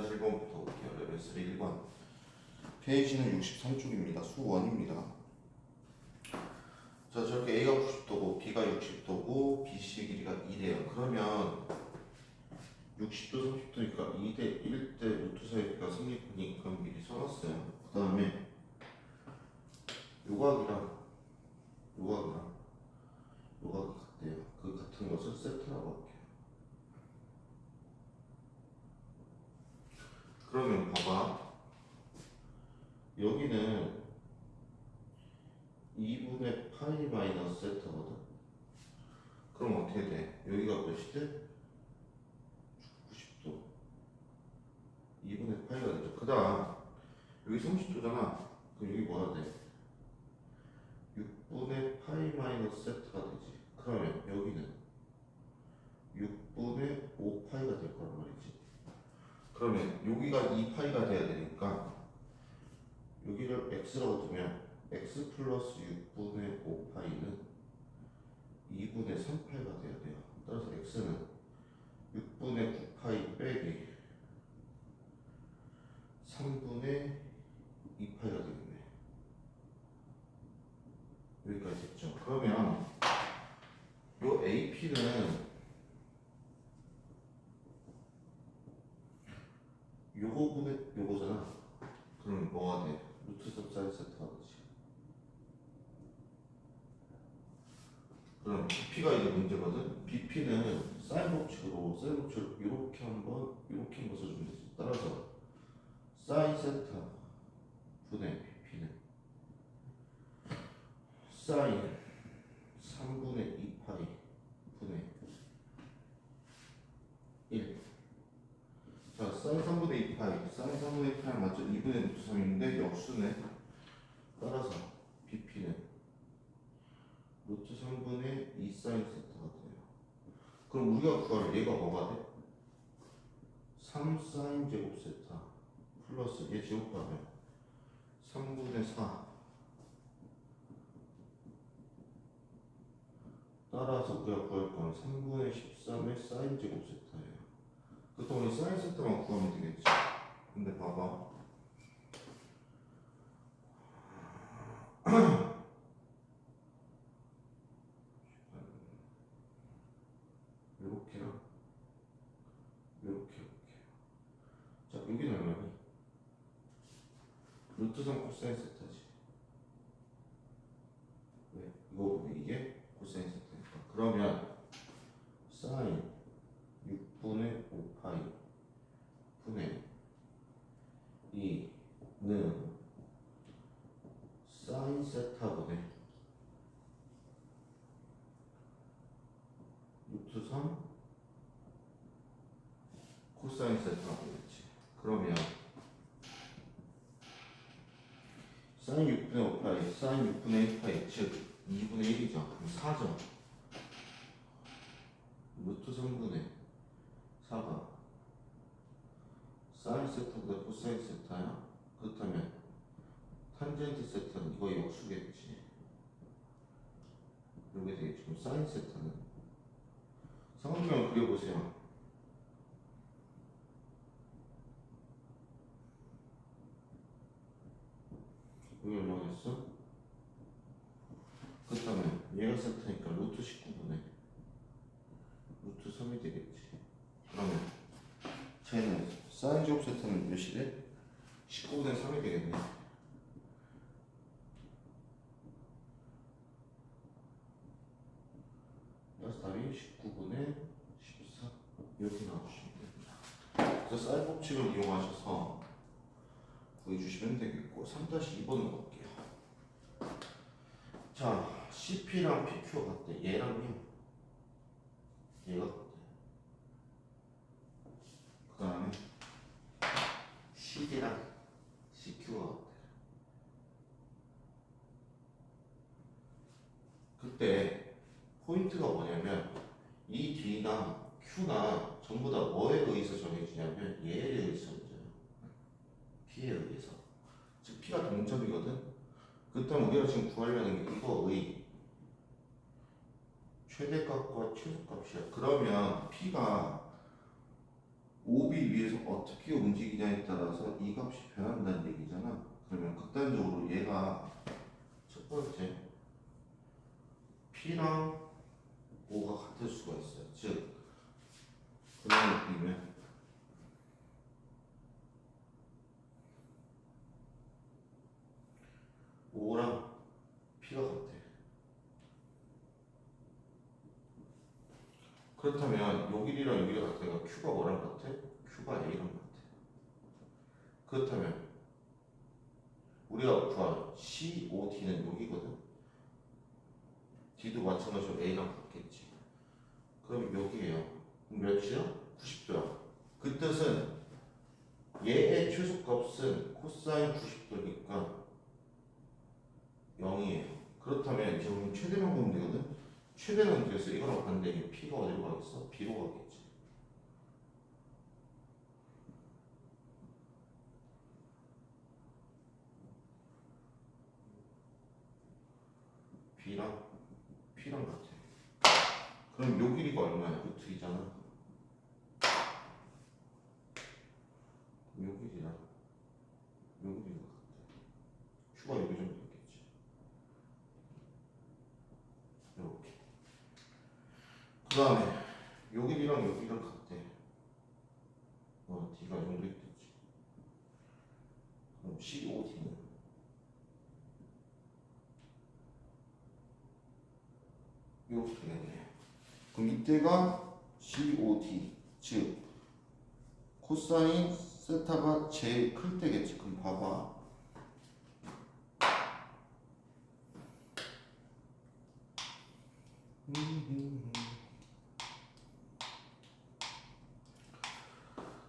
1번부터 볼게요. 레벨 3 1번. 페이지는 63쪽입니다. 수원입니다. 자, 저렇게 A가 90도고 B가 60도고 BC 길이가 2래요. 그러면 60도 30도니까 2대 1대 루트 사이가 성립하니까 미리 써놨어요. 그 다음에 요각이랑 요각이랑 요각이 같대요. 그 같은 것을 세트라고 할게요. 그러면 봐봐. 여기는 2분의 파이 마이너스 세타거든. 그럼 어떻게 돼? 여기가 몇이 돼? 90도. 2분의 파이가 되죠. 그 다음 여기 30도잖아. 그럼 여기 뭐가 돼? 6분의 파이 마이너스 세타가 되지. 그러면 여기는 6분의 5파이가 될 거란 말이지. 그러면 여기가 2파이가 돼야 되니까 여기를 x라고 두면 x 플러스 6분의 5파이는 2분의 3파이가 돼야 돼요. 따라서 x는 6분의 9파이 빼기 3분의 2파이가 되겠네. 여기까지 됐죠. 그러면 요 AP는 요거분의 요거잖아. 그럼 뭐가 돼? 루트 3 사인 세타가 되지. 그럼 BP가 이제 문제거든. BP는 사인 법칙으로 이렇게 한번 써주면 되지. 따라서 사인 세타 분의 BP는 사인 3분의 2파이 분의 1. 자, 사인 3분의 2파이, 사인 3분의 2파이 맞죠? 2분의 루트 3인데 역수네. 따라서 BP는 루트 3분의 2 사인 세타가 돼요. 그럼 우리가 구할 얘가 뭐가 돼? 3 사인 제곱 세타 플러스 얘 제곱하면 3분의 4. 따라서 우리가 구할 건 3분의 13의 사인 제곱 세타예요. 그동안 사인 세타만 구하면 되겠지. 근데 봐봐. 요렇게랑 요렇게. 자, 여기는 얼마니? 루트 3 코사인 세타지. 왜? 이거 보면 이게 코사인 세타니까. 그러면 사인 6분의 5파이 분의 2는 사인 세타분의 루트 3 코사인 세타가 되겠지. 그러면 사인 6분의 5파이, 사인 6분의 1파이, 즉 2분의 1이죠. 그럼 4죠. 루트 3분의 4가 사인 세타보다 코사인 세타야? 그렇다면 탄젠트 세타는 이거 역수겠지. 이렇게 되겠지. 그럼 사인 세타는 상호명을 그려보세요. 여기 얼마겠어? 그렇다면 얘가 세타니까 루트 19분의 루트 3이 되겠지. 그러면 쟤는 사인 제곱 세타는 몇이 돼? 19분의 3이 되겠네. 그래서 답이 19분의 14 이렇게 나와주시면 됩니다. 그래서 사인 법칙을 이용하셔서 구해주시면 되겠고 3-2번으로 갈게요. 자, CP랑 PQ가 같대. 얘랑요. 얘가 같대. 그 다음에 CD랑 CQ가 같대. 그때 포인트가 뭐냐면 이 D나 Q나 전부 다 뭐에 의해서 정해지냐면 얘에 의해서 정해져요. P에 의해서. 즉 P가 동점이거든. 그렇다면 우리가 지금 구하려는 게 이거의 최대값과 최소값이야. 그러면 P가 5B 위해서 어떻게 움직이냐에 따라서 이 값이 변한다는 얘기잖아. 그러면 극단적으로 얘가 첫 번째 P랑 O가 같을 수가 있어요. 즉 그냥 느끼면 O랑 P가 같아. 그렇다면 요 길이랑 요 길이 같으니까 Q가 뭐랑 같아? Q가 A랑 같아. 그렇다면 우리가 구할 COD는 여기거든. D도 마찬가지로 A랑 같겠지. 그럼 여기에요. 몇이요? 90도야. 그 뜻은 얘의 최소값은 코사인 90도니까 0이에요. 그렇다면 이제 우리는 최대만 보면 되거든. 최대는 어떻게 했어? 이거랑 반대니 P가 어디로 가겠어? B로 가겠지. B랑 P랑 같아. 그럼 요 길이가 얼마야? 루트 2잖아. 요 길이랑 요 길이가 같아. Q가 여기 좀 있겠지. 이렇게. 그 다음에 요 길이랑 요 길이랑 같대. D가 이 정도 있겠지. 그럼 COD는 이렇게 되겠네. 그럼 이때가 COD, 즉 코사인 세타가 제일 클 때겠지. 그럼 봐봐.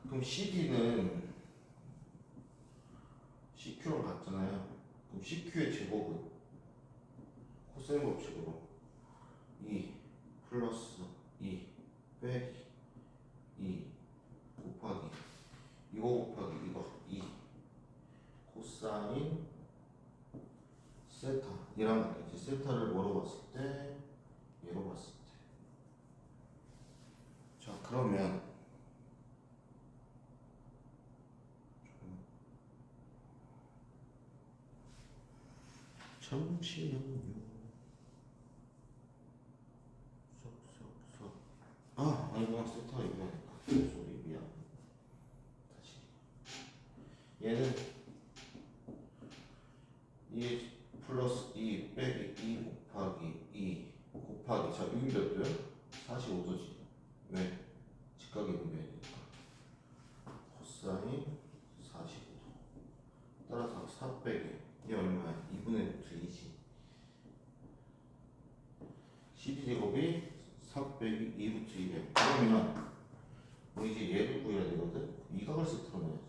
그럼 CD는 CQ랑 같잖아요. 그럼 CQ의 제곱은 코사인 법칙으로 2 플러스 2 빼기 2 곱하기 이거 곱하기 이거 2 코사인 세타 이랑 같겠지. 세타를 뭐로 봤을 때? 얘로 봤을 때. 자 그러면 잠시만요. 쏙쏙쏙. 아 아니구나. 세타 이거 소리 미안. 다시. 얘는 2 플러스 2 빼기 2 곱하기 2 곱하기 자 여기 몇 도야? 45도지. 왜? 직각이 분면이니까 코사인 45도 따라서 4 빼기 이게 얼마야? 2분의 루트 2지. CD제곱이 4 빼기 2 루트 2래. 그러면 뭐 이제 얘를 구해야 되거든? 이 각을 세트로 넣어야지.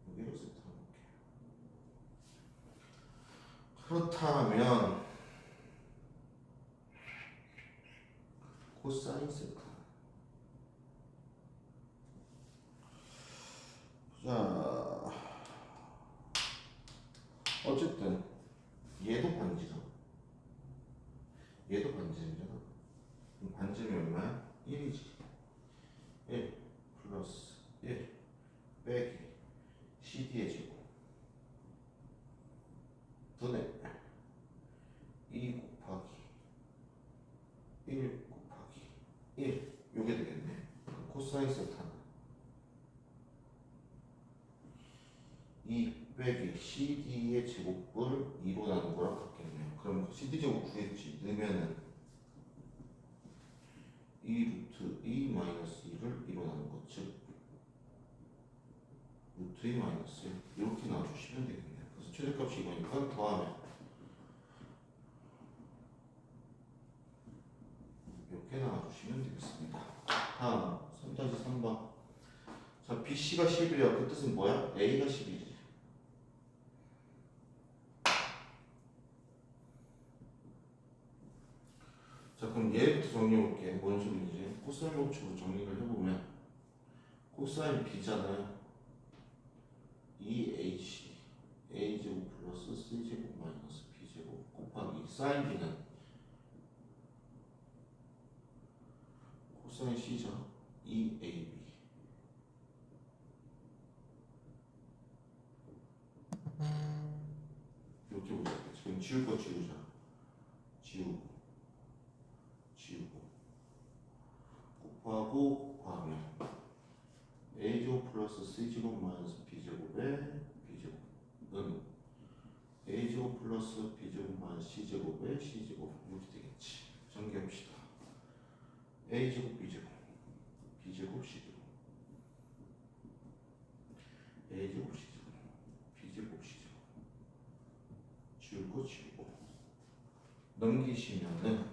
여기를 세트로 넣을게. 그렇다면 코사인 세타. 자 어쨌든 얘도 반지죠. 얘도 반지잖아. 그럼 반지면 얼마야? 1이지. 1 플러스 1 빼기 CD의 제곱 분의 2 곱하기 1 곱하기 1 요게 되겠네. 코사인 세타는 2 빼기 CD의 제곱을 2로 나눈 거랑 같겠네요. 그럼 CD 제곱 구했지. 넣으면은 2 루트 2 마이너스 2를 2로 나눈 것, 즉 루트 2 마이너스 1 이렇게 나와주시면 되겠네요. 그래서 최대값이 이거니까 더하면 이렇게 나와주시면 되겠습니다. 다음 3-3번. 자 BC가 10이야. 그 뜻은 뭐야? A가 10이지. 자 그럼 얘부터 정리해볼게. 뭔 소리인지. 코사인 법칙으로 정리를 해보면 코사인 B잖아요. 2H A제곱 플러스 C제곱 마이너스 B제곱 곱하기 사인 B는 코사인 C죠. 2AB 지울 거 지우자. 지우고 곱하고 곱하면 a제곱 플러스 c제곱 마이너스 b제곱에 b제곱은 a제곱 플러스 b제곱 마이너스 c제곱에 c제곱 이렇게 되겠지. 정리합시다. a제곱 b제곱 b제곱 c제곱 a제곱 c제곱 b제곱 c제곱 지울 거 지우고 넘기시면은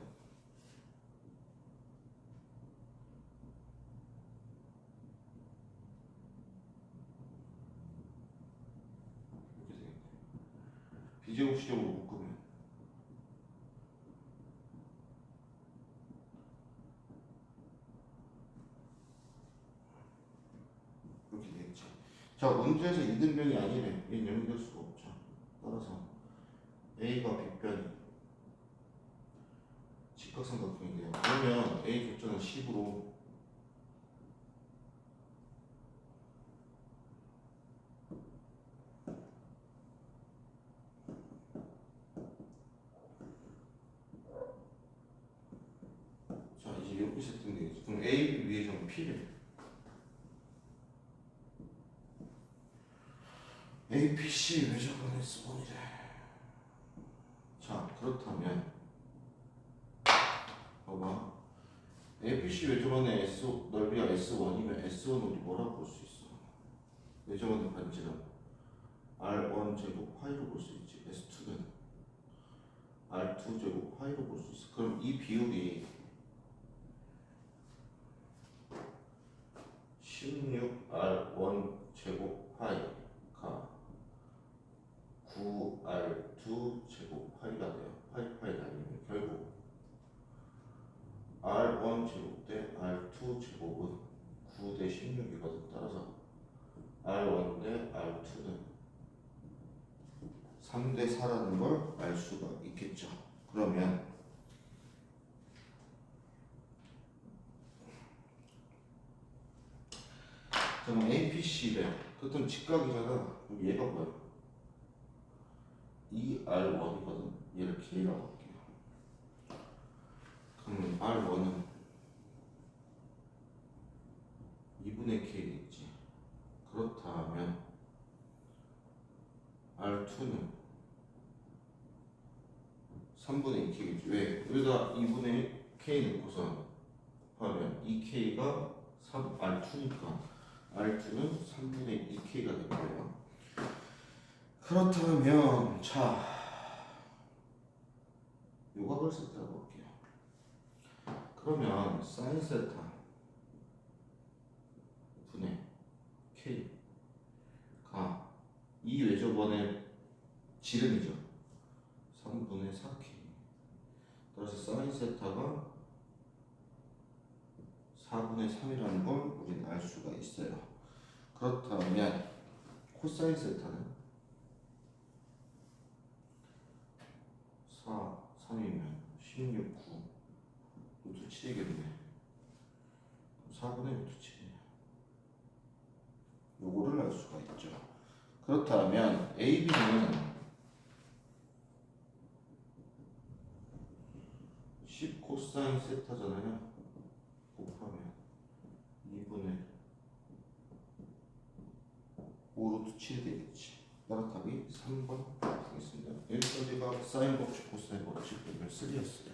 이렇게 되겠네. b제곱 c제곱으로 묶으면 이렇게 되겠지. 자, 문제에서 이등변이 아니래. 얘는 연결될 수가 없죠. 따라서 a가 빗변이 직각삼각형인데요. 그러면 a 조점은 10으로 자, 이제 이렇게 세팅되겠지. 그럼 a, b 위에 점 p래. a, p, c 외접은 S1이래. 자, 그렇다면 봐봐. a, p, c 외접원의 S 넓이가 S1이면 S1은 우리 뭐라고 볼 수 있어? 외접원의 반지름 R1 제곱 파이로 볼 수 있지. S2는 R2 제곱 파이로 볼 수 있어. 그럼 이 비율이 16R1 제곱 파이가 9R2 제곱 파이가 돼요. 파이가 아니면 결국 R1 제곱 대 R2 제곱은 9 대 16이거든. 따라서 R1 대 R2는 3 대 4라는 걸 알 수가 있겠죠. 그러면 그럼 APC래. 그것도 직각이잖아. 그럼 얘가 뭐야? 2R1이거든. 얘를 K라고 할게요. 그럼 R1은 2분의 K겠지. 그렇다면 R2는 3분의 2K겠지. 왜? 여기다 2분의 K 넣고서 곱하면 2K가 3R2니까 R2는 3분의 2K가 될 거예요. 그렇다면 자, 요각을 세타라고 할게요. 그러면 사인 세타 분의 K가 이 외접원의 지름이죠. 3분의 4K. 따라서 사인 세타가 4분의 3이라는 걸 우리는 알 수가 있어요. 그렇다면 코사인 세타는 4, 3이면 16, 9 루트 7이겠네. 4분의 루트 7이에요. 요거를 알 수가 있죠. 그렇다면 AB는 10 코사인 세타잖아요. 곱하면 2분의 5 루트 7이 되겠지. 따라 답이 3번 되겠습니다. 여기까지가 사인 법칙, 코사인 법칙 레벨 3였어요.